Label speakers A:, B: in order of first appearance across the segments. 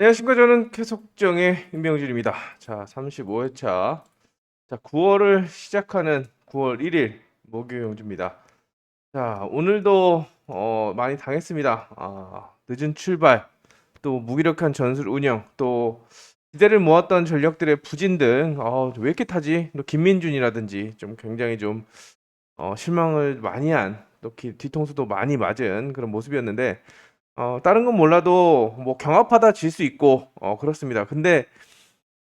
A: 안녕하십니까. 저는 캐석정의 임명준입니다. 자, 35회차. 자, 9월을 시작하는 9월 1일 목요일입니다. 자, 오늘도 많이 당했습니다. 늦은 출발, 또 무기력한 전술 운영, 또 기대를 모았던 전력들의 부진 등, 왜 이렇게 타지? 또 김민준이라든지 좀 굉장히 좀 실망을 많이 한, 또 뒤통수도 많이 맞은 그런 모습이었는데, 다른 건 몰라도 뭐 경합하다 질 수 있고 그렇습니다. 근데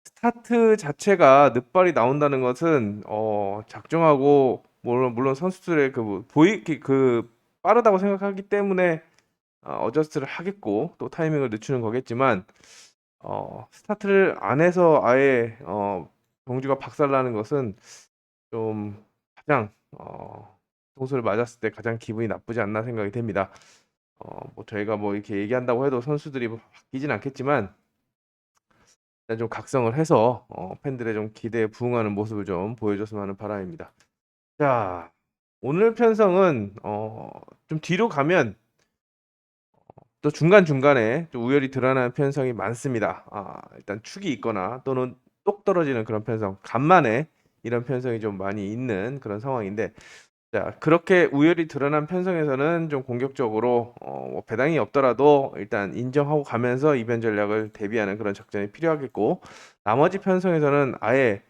A: 스타트 자체가 늦발이 나온다는 것은 작정하고 물론 선수들의 그 보이기 그 빠르다고 생각하기 때문에 어저스트를 하겠고 또 타이밍을 늦추는 거겠지만 스타트를 안 해서 아예 경주가 박살나는 것은 좀 가장 통수를 맞았을 때 가장 기분이 나쁘지 않나 생각이 됩니다. 뭐 저희가 뭐 이렇게 얘기한다고 해도 선수들이 뭐 바뀌진 않겠지만 일단 좀 각성을 해서 팬들의 좀 기대에 부응하는 모습을 좀 보여줬으면 하는 바람입니다. 자, 오늘 편성은 좀 뒤로 가면 또 중간중간에 좀 우열이 드러나는 편성이 많습니다. 일단 축이 있거나 또는 똑 떨어지는 그런 편성, 간만에 이런 편성이 좀 많이 있는 그런 상황인데, 자, 그렇게 우열이 드러난 편성에서는 좀 공격적으로 뭐 배당이 없더라도 일단 인정하고 가면서 이변 전략을 대비하는 그런 작전이 필요하겠고, 나머지 편성에서는 아예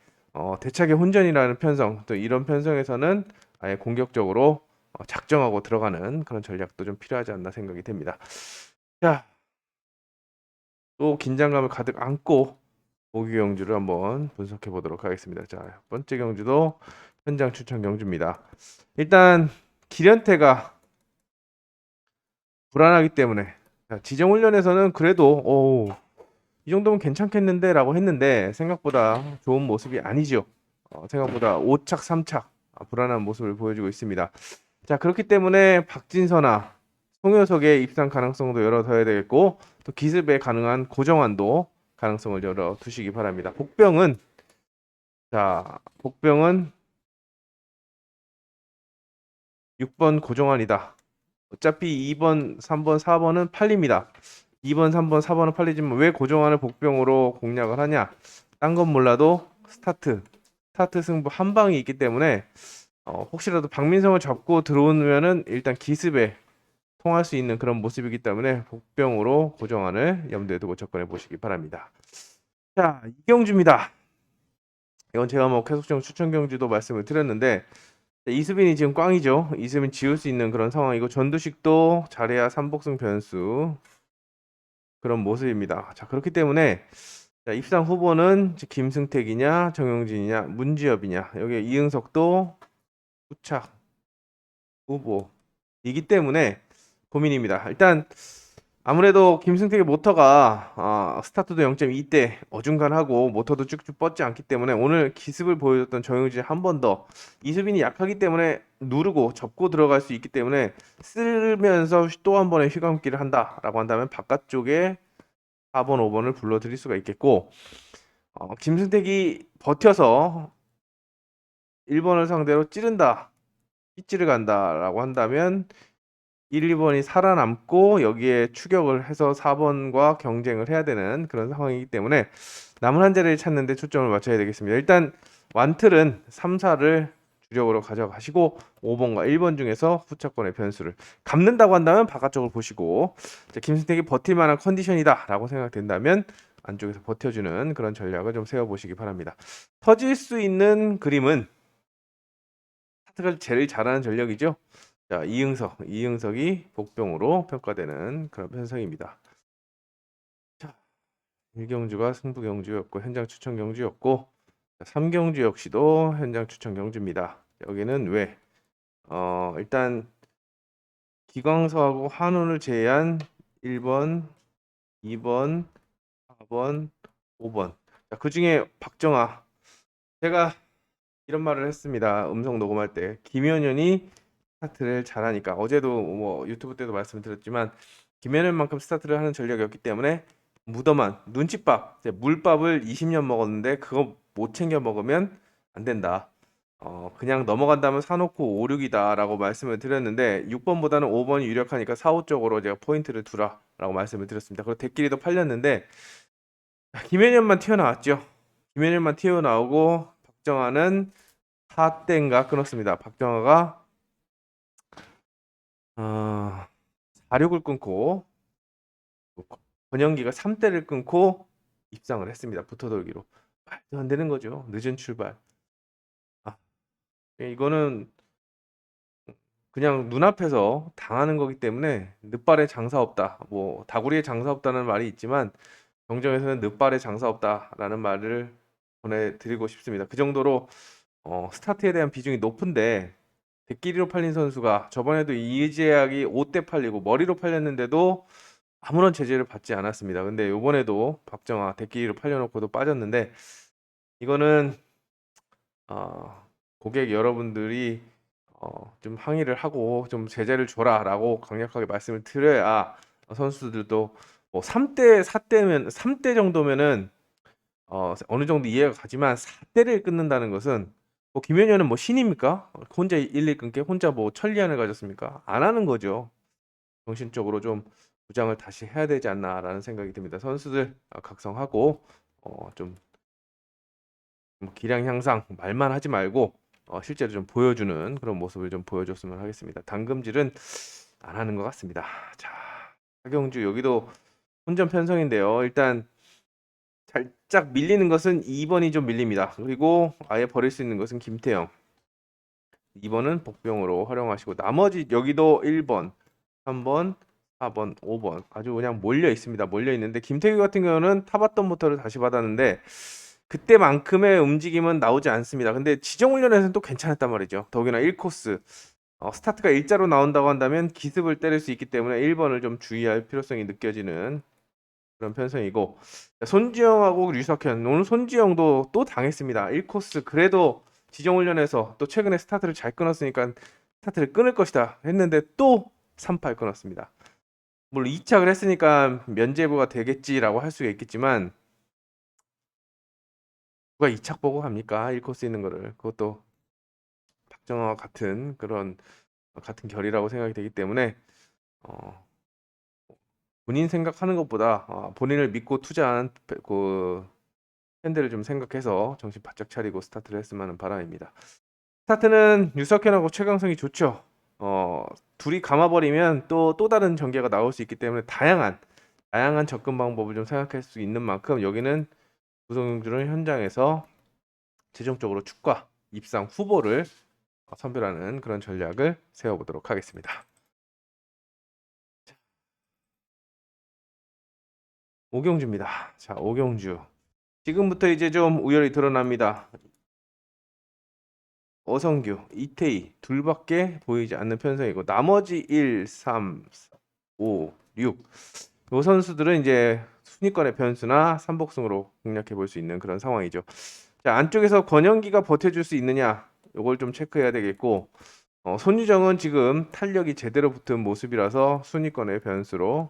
A: 대차게 혼전이라는 편성, 또 이런 편성에서는 아예 공격적으로 작정하고 들어가는 그런 전략도 좀 필요하지 않나 생각이 됩니다. 자, 또 긴장감을 가득 안고 보기 경주를 한번 분석해 보도록 하겠습니다. 자, 첫 번째 경주도 현장 추천 경주입니다. 일단 기련태가 불안하기 때문에, 자, 지정 훈련에서는 그래도 이 정도면 괜찮겠는데라고 했는데 생각보다 좋은 모습이 아니죠. 생각보다 5착 3착 불안한 모습을 보여주고 있습니다. 자, 그렇기 때문에 박진서나 송효석의 입상 가능성도 열어둬야 되겠고, 또 기습에 가능한 고정환도 가능성을 열어두시기 바랍니다. 복병은 6번 고정환이다. 어차피 2번, 3번, 4번은 팔립니다. 2번, 3번, 4번은 팔리지만 왜 고정환을 복병으로 공략을 하냐? 딴 건 몰라도 스타트 승부 한 방이 있기 때문에 혹시라도 박민성을 잡고 들어오면은 일단 기습에 통할 수 있는 그런 모습이기 때문에 복병으로 고정환을 염두에 두고 접근해 보시기 바랍니다. 자, 이경주입니다. 이건 제가 뭐 계속적 추천 경주도 말씀을 드렸는데, 이수빈이 지금 꽝이죠. 이수빈 지울 수 있는 그런 상황이고, 전두식도 잘해야 삼복승 변수 그런 모습입니다. 자, 그렇기 때문에 자, 입상 후보는 김승택이냐 정용진이냐 문지엽이냐, 여기 이응석도 후착 후보이기 때문에 고민입니다. 일단 아무래도 김승택의 모터가 스타트도 0.2대 어중간하고 모터도 쭉쭉 뻗지 않기 때문에 오늘 기습을 보여줬던 정영진 한 번 더, 이수빈이 약하기 때문에 누르고 접고 들어갈 수 있기 때문에 쓰면서 또 한 번의 휘감기를 한다라고 한다면 바깥쪽에 4번 5번을 불러드릴 수가 있겠고, 김승택이 버텨서 1번을 상대로 찌른다, 삐찌를 간다라고 한다면 1, 2번이 살아남고 여기에 추격을 해서 4번과 경쟁을 해야 되는 그런 상황이기 때문에 남은 한 자리를 찾는 데 초점을 맞춰야 되겠습니다. 일단 완틀은 3, 4를 주력으로 가져가시고 5번과 1번 중에서 후차권의 변수를 갚는다고 한다면 바깥쪽을 보시고, 자, 김승택이 버틸 만한 컨디션이다 라고 생각된다면 안쪽에서 버텨주는 그런 전략을 좀 세워보시기 바랍니다. 터질 수 있는 그림은 스타트가 제일 잘하는 전력이죠. 자, 이응석이 복병으로 평가되는 그런 편성입니다. 자, 1경주가 승부 경주였고 현장 추천 경주였고, 3경주 역시도 현장 추천 경주입니다. 여기는 왜? 일단 기광서하고 한운을 제외한 1번, 2번, 4번, 5번. 자, 그중에 박정아. 제가 이런 말을 했습니다. 음성 녹음할 때. 김현현이 스타트를 잘하니까. 어제도 뭐 유튜브 때도 말씀드렸지만 김현현만큼 스타트를 하는 전력이었기 때문에 무덤한 눈칫밥, 이제 물밥을 20년 먹었는데 그거 못 챙겨 먹으면 안 된다. 그냥 넘어간다면 사놓고 5, 6이다라고 말씀을 드렸는데 6번보다는 5번이 유력하니까 4, 5 쪽으로 제가 포인트를 두라라고 말씀을 드렸습니다. 그리고 대끼리도 팔렸는데 김현현만 튀어나왔죠. 김현현만 튀어나오고 박정아는 4대인가 끊었습니다. 박정아가 4, 6을 끊고 권영기가 3대를 끊고 입상을 했습니다. 붙어돌기로. 말도 안 되는 거죠. 늦은 출발. 아, 이거는 그냥 눈앞에서 당하는 거기 때문에 늦발에 장사 없다. 뭐 다구리에 장사 없다는 말이 있지만 경정에서는 늦발에 장사 없다라는 말을 전해드리고 싶습니다. 그 정도로 스타트에 대한 비중이 높은데 대끼리로 팔린 선수가 저번에도 이재학이 5대 팔리고 머리로 팔렸는데도 아무런 제재를 받지 않았습니다. 근데 요번에도 박정아 대끼리로 팔려놓고도 빠졌는데 이거는 고객 여러분들이 좀 항의를 하고 좀 제재를 줘라라고 강력하게 말씀을 드려야 선수들도 뭐 3대 4대면 3대 정도면은 어느 정도 이해가 가지만 4대를 끊는다는 것은 뭐 김현현은 뭐 신입니까? 혼자 1, 2 끊게 혼자 뭐 천리안을 가졌습니까? 안 하는 거죠. 정신적으로 좀 부장을 다시 해야 되지 않나라는 생각이 듭니다. 선수들 각성하고 좀 기량 향상 말만 하지 말고 실제로 좀 보여주는 그런 모습을 좀 보여줬으면 하겠습니다. 당금질은 안 하는 것 같습니다. 자, 하경주 여기도 혼전 편성인데요. 일단 살짝 밀리는 것은 2번이 좀 밀립니다. 그리고 아예 버릴 수 있는 것은 김태형. 2번은 복병으로 활용하시고 나머지 여기도 1번, 3번, 4번, 5번 아주 그냥 몰려 있습니다. 몰려 있는데 김태규 같은 경우는 타봤던 모터를 다시 받았는데 그때만큼의 움직임은 나오지 않습니다. 근데 지정훈련에서는 또 괜찮았단 말이죠. 더욱이나 1코스 스타트가 일자로 나온다고 한다면 기습을 때릴 수 있기 때문에 1번을 좀 주의할 필요성이 느껴지는 그런 편성이고 손지영하고 류석현 오늘 손지영도 또 당했습니다. 1코스 그래도 지정훈련에서 또 최근에 스타트를 잘 끊었으니까 스타트를 끊을 것이다 했는데 또 3팔 끊었습니다. 물론 2착을 했으니까 면제부가 되겠지라고 할 수가 있겠지만 누가 2착 보고 합니까? 1코스 있는 거를. 그것도 박정아와 같은 그런 같은 결이라고 생각이 되기 때문에 어, 본인 생각하는 것보다 본인을 믿고 투자한 그 팬들을 좀 생각해서 정신 바짝 차리고 스타트를 했으면 하는 바람입니다. 스타트는 유석현하고 최강성이 좋죠. 둘이 감아버리면 또 다른 전개가 나올 수 있기 때문에 다양한 접근 방법을 좀 생각할 수 있는 만큼 여기는 구성준은 현장에서 최종적으로 축과 입상 후보를 선별하는 그런 전략을 세워보도록 하겠습니다. 오경주입니다. 자, 오경주. 지금부터 이제 좀 우열이 드러납니다. 어성규, 이태희 둘밖에 보이지 않는 편성이고 나머지 1, 3, 5, 6. 이 선수들은 이제 순위권의 변수나 삼복승으로 공략해 볼 수 있는 그런 상황이죠. 자, 안쪽에서 권영기가 버텨줄 수 있느냐 이걸 좀 체크해야 되겠고 손유정은 지금 탄력이 제대로 붙은 모습이라서 순위권의 변수로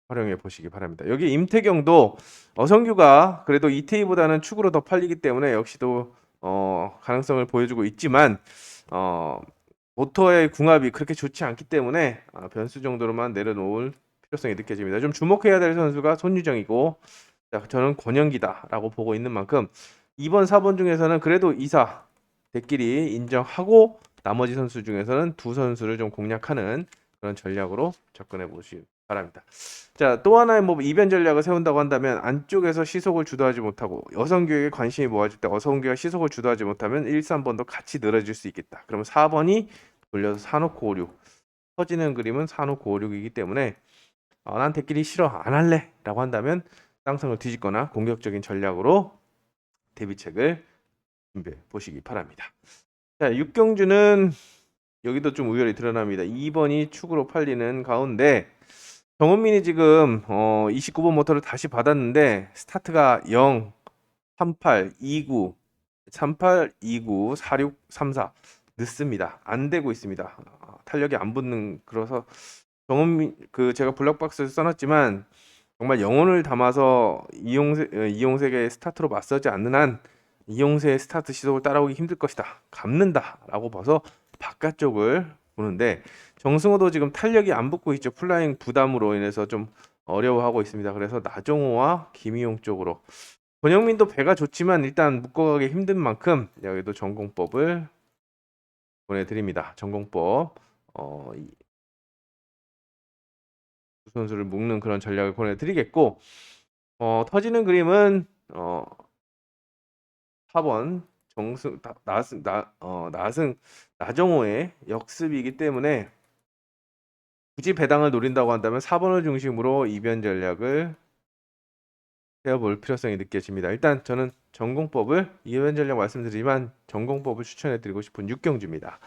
A: 활용해 보시기 바랍니다. 여기 임태경도 어성규가 그래도 이태희보다는 축으로 더 팔리기 때문에 역시도 가능성을 보여주고 있지만 모터의 궁합이 그렇게 좋지 않기 때문에 변수 정도로만 내려놓을 필요성이 느껴집니다. 좀 주목해야 될 선수가 손유정이고 저는 권영기다라고 보고 있는 만큼 2번, 4번 중에서는 그래도 2사 대끼리 인정하고 나머지 선수 중에서는 두 선수를 좀 공략하는 그런 전략으로 접근해 보시기 바랍니다. 자, 또 하나의 뭐 이변 전략을 세운다고 한다면 안쪽에서 시속을 주도하지 못하고 여성교육에 관심이 모아질 때 어성교가 시속을 주도하지 못하면 1, 3번도 같이 늘어질 수 있겠다. 그러면 4번이 돌려서 사놓고 5, 6 터지는 그림은 사놓고 5, 6이기 때문에 난 대끼리 싫어 안 할래 라고 한다면 쌍성을 뒤집거나 공격적인 전략으로 대비책을 준비해 보시기 바랍니다. 자, 육경주는 여기도 좀 우열이 드러납니다. 2번이 축으로 팔리는 가운데 정은민이 지금 29번 모터를 다시 받았는데 스타트가 0, 38, 29, 38, 29, 46, 34 늦습니다. 안 되고 있습니다. 탄력이 안 붙는 그래서 정은민 그 제가 블록박스에 써놨지만 정말 영혼을 담아서 이용세계의 스타트로 맞서지 않는 한 이용세의 스타트 시속을 따라오기 힘들 것이다. 감는다라고 봐서 바깥쪽을 보는데 정승호도 지금 탄력이 안 붙고 있죠. 플라잉 부담으로 인해서 좀 어려워하고 있습니다. 그래서 나정호와 김희용 쪽으로 권영민도 배가 좋지만 일단 묶어가기 힘든 만큼 여기도 전공법을 보내드립니다. 전공법 두 선수를 묶는 그런 전략을 보내드리겠고 터지는 그림은 4번 정승 나승 나정호의 역습이기 때문에 굳이 배당을 노린다고 한다면 4번을 중심으로 이변 전략을 세워볼 필요성이 느껴집니다. 일단 저는 전공법을 이변 전략 말씀드리지만 전공법을 추천해드리고 싶은 6경주입니다.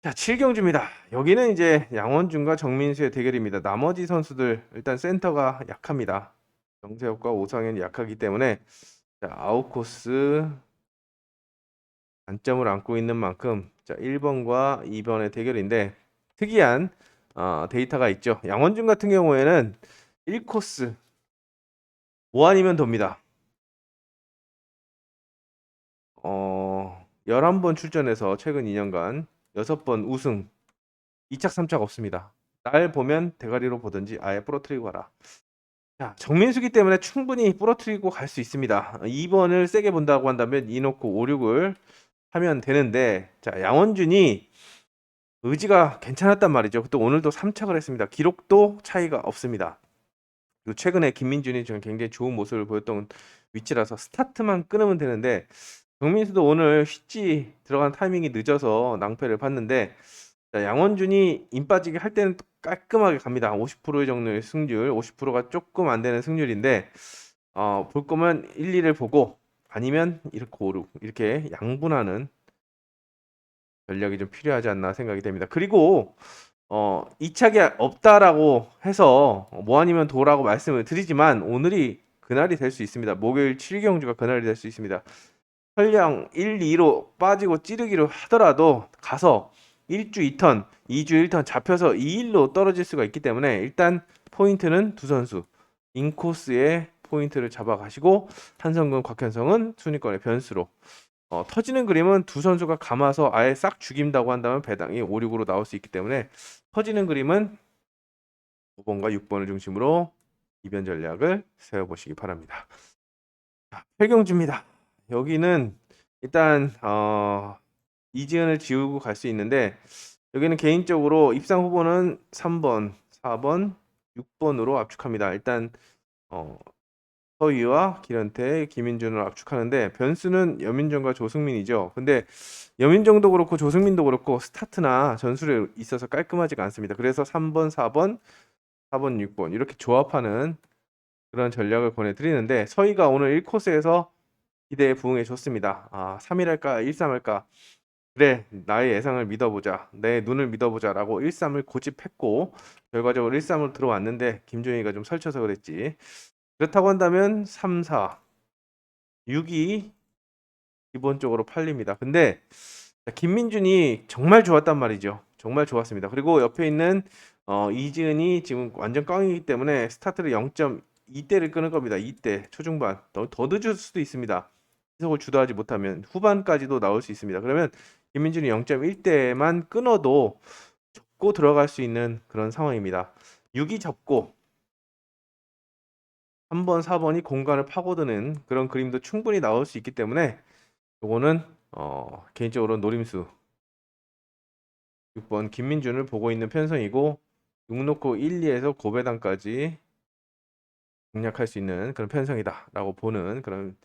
A: 자, 7경주입니다. 여기는 이제 양원준과 정민수의 대결입니다. 나머지 선수들 일단 센터가 약합니다. 정세혁과 오상현이 약하기 때문에 자, 아웃코스 단점을 안고 있는 만큼 자, 1번과 2번의 대결인데 특이한 데이터가 있죠. 양원준 같은 경우에는 1코스 5 아니면 돕니다. 11번 출전해서 최근 2년간 6번 우승 2착 3착 없습니다. 날 보면 대가리로 보든지 아예 부러뜨리고 가라. 자, 정민수기 때문에 충분히 부러뜨리고 갈 수 있습니다. 2번을 세게 본다고 한다면 2 놓고 5, 6을 하면 되는데 자, 양원준이 의지가 괜찮았단 말이죠. 또 오늘도 3착을 했습니다. 기록도 차이가 없습니다. 그리고 최근에 김민준이 지금 굉장히 좋은 모습을 보였던 위치라서 스타트만 끊으면 되는데 정민수도 오늘 휘지 들어간 타이밍이 늦어서 낭패를 봤는데 자, 양원준이 임 빠지게 할 때는 깔끔하게 갑니다. 50%의 정도의 승률, 50%가 조금 안 되는 승률인데 볼 거면 1, 2를 보고 아니면 이렇게 5, 6 이렇게 양분하는 전략이 좀 필요하지 않나 생각이 됩니다. 그리고 이착이 없다라고 해서 뭐 아니면 도라고 말씀을 드리지만 오늘이 그날이 될 수 있습니다. 목요일 7경주가 그날이 될 수 있습니다. 설령 1, 2로 빠지고 찌르기로 하더라도 가서 1주 2턴, 2주 1턴 잡혀서 2일로 떨어질 수가 있기 때문에 일단 포인트는 두 선수 인코스의 포인트를 잡아가시고 한성근, 곽현성은 순위권의 변수로 터지는 그림은 두 선수가 감아서 아예 싹 죽인다고 한다면 배당이 5, 6으로 나올 수 있기 때문에 터지는 그림은 5번과 6번을 중심으로 이변 전략을 세워보시기 바랍니다. 자, 필경주입니다. 여기는 일단 이지은을 지우고 갈 수 있는데 여기는 개인적으로 입상 후보는 3번, 4번, 6번으로 압축합니다. 일단 서희와 기련태, 김인준을 압축하는데 변수는 여민정과 조승민이죠. 근데 여민정도 그렇고 조승민도 그렇고 스타트나 전술에 있어서 깔끔하지가 않습니다. 그래서 3번, 4번, 4번, 6번 이렇게 조합하는 그런 전략을 보내드리는데 서희가 오늘 1코스에서 기대에 부응해 줬습니다. 3일 할까 1, 3 할까 그래 나의 예상을 믿어보자 내 눈을 믿어보자 라고 1, 3을 고집했고 결과적으로 1, 3으로 들어왔는데 김종희가 좀 설쳐서 그랬지. 그렇다고 한다면 3, 4, 6이 기본적으로 팔립니다. 근데 김민준이 정말 좋았단 말이죠. 정말 좋았습니다. 그리고 옆에 있는 이지은이 지금 완전 꽝이기 때문에 스타트를 0.2대를 끄는 겁니다. 2대 초중반 더 늦을 수도 있습니다. 시속을 주도하지 못하면 후반까지도 나올 수 있습니다. 그러면 김민준이 0.1대만 끊어도 접고 들어갈 수 있는 그런 상황입니다. 6이 접고 3번, 4번이 공간을 파고드는 그런 그림도 충분히 나올 수 있기 때문에 요거는 개인적으로 노림수 6번 김민준을 보고 있는 편성이고 6 놓고 1, 2에서 고배당까지 공략할 수 있는 그런 편성이다 라고 보는 그런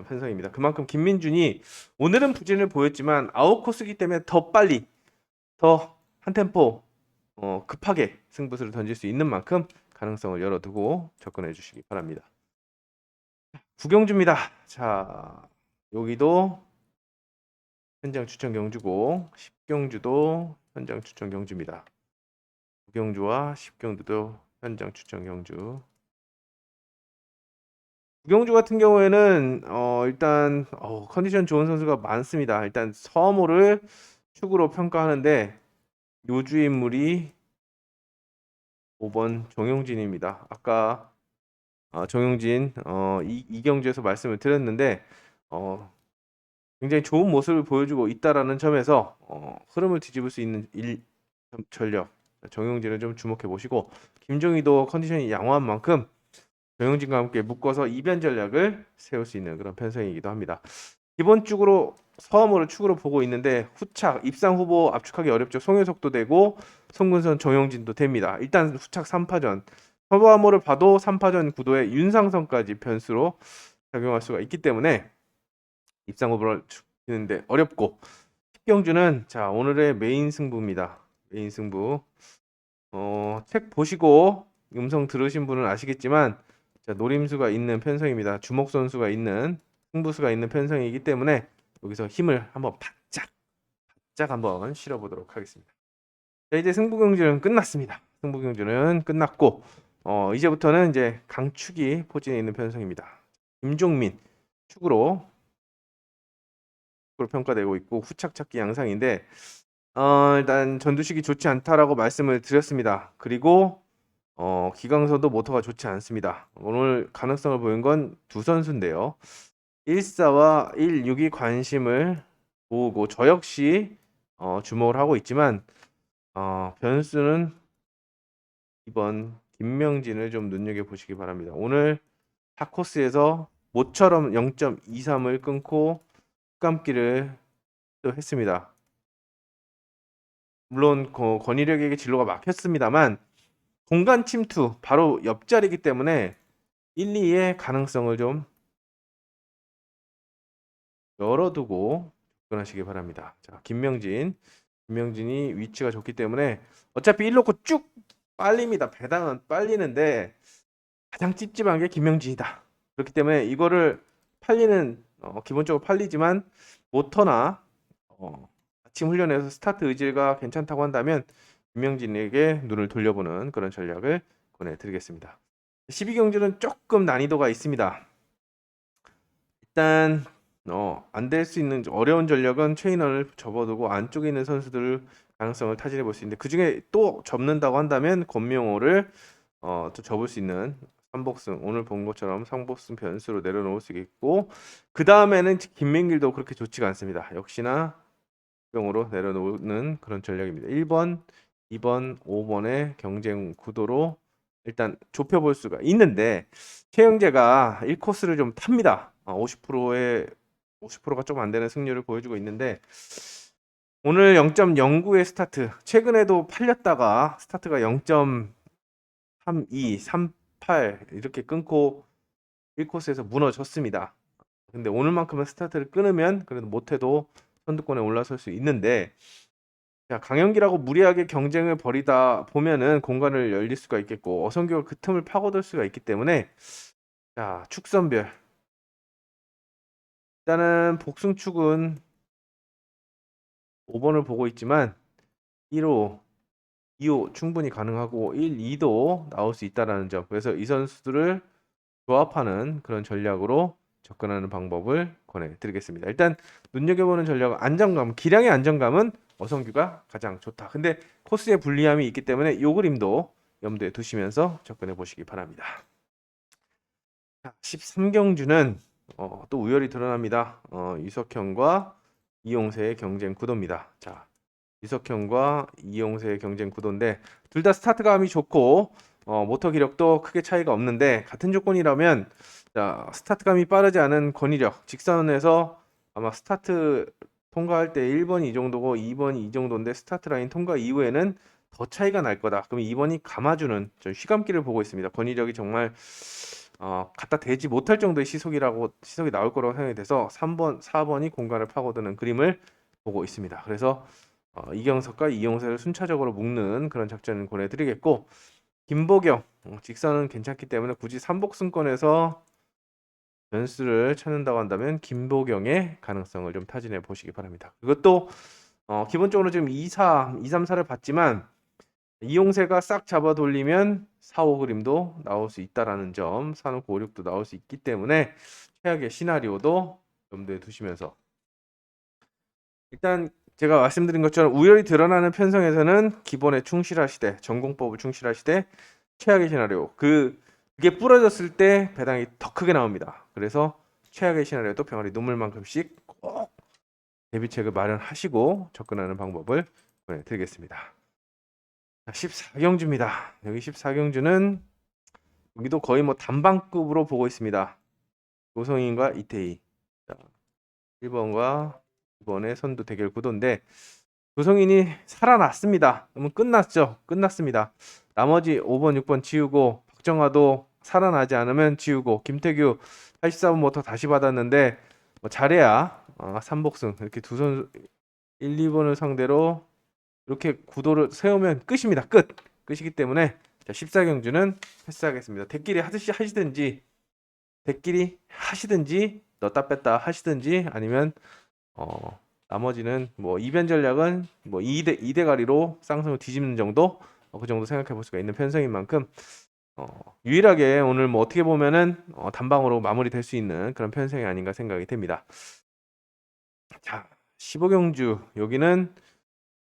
A: 편성입니다. 그만큼 김민준이 오늘은 부진을 보였지만 아웃코스기 때문에 더 빨리 더 한 템포 급하게 승부수를 던질 수 있는 만큼 가능성을 열어두고 접근해 주시기 바랍니다. 구경주입니다. 자, 여기도 현장 추천 경주고 10경주도 현장 추천 경주입니다. 9경주와 10경주도 현장 추천 경주. 9경주 같은 경우에는 일단 컨디션 좋은 선수가 많습니다. 일단 서모를 축으로 평가하는데 요주 인물이 5번 정용진입니다. 아까 정용진 이경주에서 말씀을 드렸는데 굉장히 좋은 모습을 보여주고 있다라는 점에서 흐름을 뒤집을 수 있는 전력 정용진을 좀 주목해 보시고 김종희도 컨디션이 양호한 만큼 정용진과 함께 묶어서 이변 전략을 세울 수 있는 그런 편성이기도 합니다. 기본적으로 서머를 축으로 보고 있는데 후착 입상 후보 압축하기 어렵죠. 송효석도 되고 송근선 정용진도 됩니다. 일단 후착 3파전 서머를 봐도 3파전 구도에 윤상성까지 변수로 작용할 수가 있기 때문에 입상 후보를 추는데 어렵고 식경주는 자 오늘의 메인 승부입니다. 메인 승부 책 보시고 음성 들으신 분은 아시겠지만 자, 노림수가 있는 편성입니다. 주목 선수가 있는 승부수가 있는 편성이기 때문에 여기서 힘을 한번 바짝 한번 실어보도록 하겠습니다. 자, 이제 승부 경주는 끝났습니다. 승부 경주는 끝났고 이제부터는 이제 강축이 포진해 있는 편성입니다. 김종민 축으로 평가되고 있고 후착 찾기 양상인데 일단 전두식이 좋지 않다라고 말씀을 드렸습니다. 그리고 기강선도 모터가 좋지 않습니다. 오늘 가능성을 보인 건 두 선수인데요. 1사와 1, 6이 관심을 모으고 저 역시 주목을 하고 있지만 변수는 이번 김명진을 좀 눈여겨보시기 바랍니다. 오늘 4코스에서 모처럼 0.23을 끊고 흑감기를 또 했습니다. 물론 권희력에게 진로가 막혔습니다만 공간 침투 바로 옆자리이기 때문에 1, 2의 가능성을 좀 열어두고 접근하시기 바랍니다. 자, 김명진이 위치가 좋기 때문에 어차피 1놓고 쭉 빨립니다. 배당은 빨리는데 가장 찝찝한 게 김명진이다. 그렇기 때문에 이거를 팔리는 기본적으로 팔리지만 모터나 아침 훈련에서 스타트 의지가 괜찮다고 한다면 김명진에게 눈을 돌려보는 그런 전략을 권해드리겠습니다. 12경주는 조금 난이도가 있습니다. 일단 안 될 수 있는 어려운 전략은 체인원을 접어두고 안쪽에 있는 선수들 가능성을 타진해 볼 수 있는데 그 중에 또 접는다고 한다면 권명호를 또 접을 수 있는 3복승 오늘 본 것처럼 3복승 변수로 내려놓을 수 있고 그 다음에는 김민길도 그렇게 좋지가 않습니다. 역시나 병으로 내려놓는 그런 전략입니다. 1번, 2번, 5번의 경쟁 구도로 일단 좁혀볼 수가 있는데 최영재가 1코스를 좀 탑니다. 50%가 좀 안 되는 승률을 보여주고 있는데 오늘 0.09의 스타트 최근에도 팔렸다가 스타트가 0.32, 38 이렇게 끊고 1코스에서 무너졌습니다. 근데 오늘만큼은 스타트를 끊으면 그래도 못해도 선두권에 올라설 수 있는데 자, 강영기라고 무리하게 경쟁을 벌이다 보면은 공간을 열릴 수가 있겠고 어성규가 그 틈을 파고들 수가 있기 때문에 자 축선별 일단은 복승축은 5번을 보고 있지만 1호, 2호 충분히 가능하고 1, 2도 나올 수 있다라는 점 그래서 이 선수들을 조합하는 그런 전략으로 접근하는 방법을 권해드리겠습니다. 일단 눈여겨보는 전략은 안정감, 기량의 안정감은 어성규가 가장 좋다. 근데 코스에 불리함이 있기 때문에 이 그림도 염두에 두시면서 접근해 보시기 바랍니다. 13경주는 또 우열이 드러납니다. 유석현과 이용세의 경쟁 구도입니다. 자, 유석현과 이용세의 경쟁 구도인데 둘 다 스타트감이 좋고 모터 기력도 크게 차이가 없는데 같은 조건이라면 자, 스타트감이 빠르지 않은 권위력 직선에서 아마 스타트 통과할 때 1번이 이 정도고 2번이 이 정도인데 스타트 라인 통과 이후에는 더 차이가 날 거다. 그럼 2번이 감아주는 좀 휘감기를 보고 있습니다. 권위력이 정말 갖다 대지 못할 정도의 시속이 나올 거라고 생각이 돼서 3번, 4번이 공간을 파고드는 그림을 보고 있습니다. 그래서 이경석과 이용세를 순차적으로 묶는 그런 작전을 권해드리겠고 김보경 직선은 괜찮기 때문에 굳이 3복승권에서 변수를 찾는다고 한다면 김보경의 가능성을 좀 타진해 보시기 바랍니다. 그것도 기본적으로 지금 2, 3, 4를 봤지만 이용세가 싹 잡아 돌리면 4, 5 그림도 나올 수 있다라는 점 4, 5, 6도 나올 수 있기 때문에 최악의 시나리오도 염두에 두시면서 일단 제가 말씀드린 것처럼 우열이 드러나는 편성에서는 기본에 충실하시되 전공법을 충실하시되 최악의 시나리오 그게 부러졌을 때 배당이 더 크게 나옵니다. 그래서 최악의 시나리오도 병아리 눈물만큼씩 꼭 대비책을 마련하시고 접근하는 방법을 보내드리겠습니다. 14경주입니다. 여기 14경주는 여기도 거의 뭐 단방급으로 보고 있습니다. 조성인과 이태희. 자, 1번과 2번의 선두 대결 구도인데 조성인이 살아났습니다. 그러면 끝났죠. 끝났습니다. 나머지 5번, 6번 지우고 박정화도 살아나지 않으면 지우고 김태규 84번 모터 다시 받았는데 뭐 잘해야 3복승 이렇게 두 선수 1, 2번을 상대로 이렇게 구도를 세우면 끝입니다. 끝이기 때문에 자, 14경주는 패스하겠습니다. 대끼리 하시든지 넣었다 뺐다 하시든지 아니면 나머지는 뭐 이변 전략은 뭐 2대 가리로 쌍승을 뒤집는 정도 그 정도 생각해 볼 수가 있는 편성인 만큼 유일하게 오늘 뭐 어떻게 보면은 단방으로 마무리될 수 있는 그런 편성이 아닌가 생각이 됩니다. 자, 15경주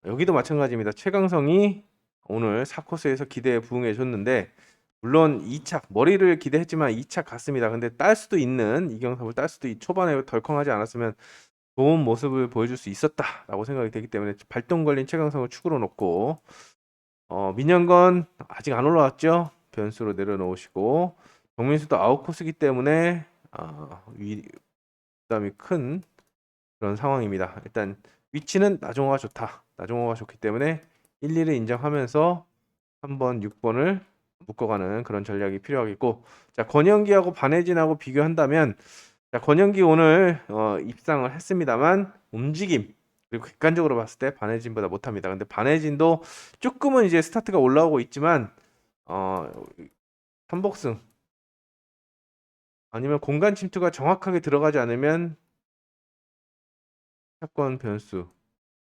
A: 여기도 마찬가지입니다. 최강성이 오늘 4코스에서 기대에 부응해 줬는데 물론 2차 머리를 기대했지만 2차 갔습니다. 근데 딸 수도 있는 이경섭을 딸 수도 초반에 덜컹하지 않았으면 좋은 모습을 보여줄 수 있었다라고 생각이 되기 때문에 발동 걸린 최강성을 축으로 놓고 민현건 아직 안 올라왔죠. 변수로 내려놓으시고 정민수도 아웃코스기 때문에 부담이 큰 그런 상황입니다. 일단 위치는 나종호가 좋다. 나종호가 좋기 때문에 1, 2를 인정하면서 3번, 6번을 묶어가는 그런 전략이 필요하겠고 자 권영기하고 반혜진하고 비교한다면 자 권영기 오늘 입상을 했습니다만 움직임 그리고 객관적으로 봤을 때 반혜진보다 못합니다. 근데 반혜진도 조금은 이제 스타트가 올라오고 있지만 3복승 아니면 공간 침투가 정확하게 들어가지 않으면 사건 변수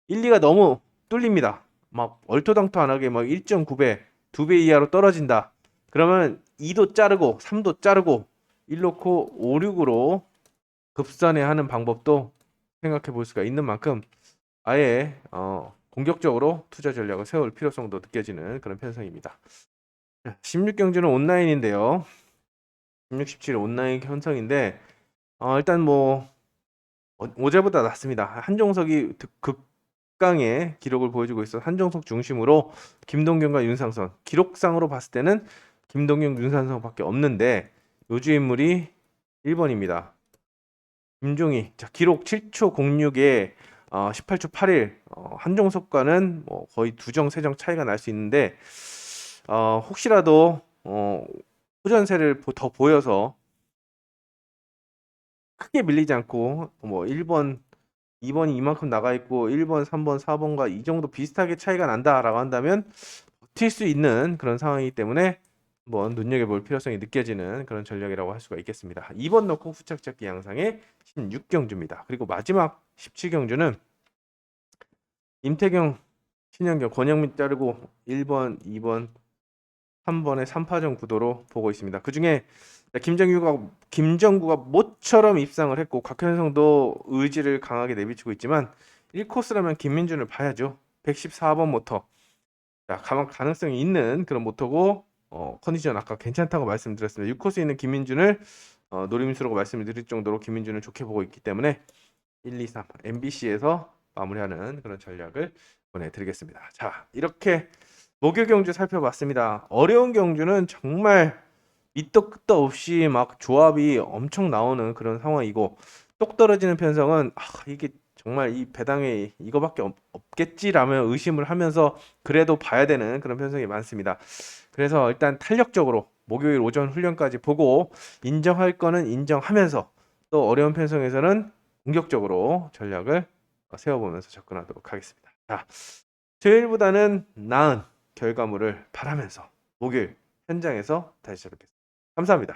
A: 1, 2가 너무 뚫립니다. 막 얼토당토 안 하게 막 1.9배, 2배 이하로 떨어진다. 그러면 2도 자르고 3도 자르고 1 놓고 5, 6으로 급선회 하는 방법도 생각해 볼 수가 있는 만큼 아예 공격적으로 투자 전략을 세울 필요성도 느껴지는 그런 편성입니다. 16경주는 온라인인데요. 16, 17 온라인 현상인데 일단 뭐 어제보다 낫습니다. 한종석이 극강의 기록을 보여주고 있어. 한종석 중심으로 김동균과 윤상선 기록상으로 봤을 때는 김동균, 윤상선밖에 없는데 요주 인물이 1번입니다. 김종희 자 기록 7초 06에 18초 81 한종석과는 뭐 거의 2정 3정 차이가 날 수 있는데 혹시라도 호전세를 더 보여서 크게 밀리지 않고 뭐 1번 2번이 이만큼 나가 있고 1번, 3번, 4번과 이 정도 비슷하게 차이가 난다라고 한다면 버틸 수 있는 그런 상황이기 때문에 한번 눈여겨볼 필요성이 느껴지는 그런 전략이라고 할 수가 있겠습니다. 2번 넣고 후착 잡기 양상의 16경주입니다. 그리고 마지막 17경주는 임태경, 신현경, 권영민 자르고 1번, 2번, 3번의 3파전 구도로 보고 있습니다. 그 중에 김정구가 모처럼 입상을 했고 곽현성도 의지를 강하게 내비치고 있지만 1코스라면 김민준을 봐야죠. 114번 모터. 자, 가능성이 있는 그런 모터고 컨디션 아까 괜찮다고 말씀드렸습니다. 6코스에 있는 김민준을 노림수라고 말씀을 드릴 정도로 김민준을 좋게 보고 있기 때문에 1, 2, 3 MBC에서 마무리하는 그런 전략을 보내드리겠습니다. 자, 이렇게 목요 경주 살펴봤습니다. 어려운 경주는 정말 밑도 끝도 없이 막 조합이 엄청 나오는 그런 상황이고 똑 떨어지는 편성은 이게 정말 이 배당에 이거밖에 없겠지라며 의심을 하면서 그래도 봐야 되는 그런 편성이 많습니다. 그래서 일단 탄력적으로 목요일 오전 훈련까지 보고 인정할 거는 인정하면서 또 어려운 편성에서는 공격적으로 전략을 세워보면서 접근하도록 하겠습니다. 자, 토요일보다는 나은 결과물을 바라면서 목요일 현장에서 다시 찾아뵙겠습니다. 감사합니다.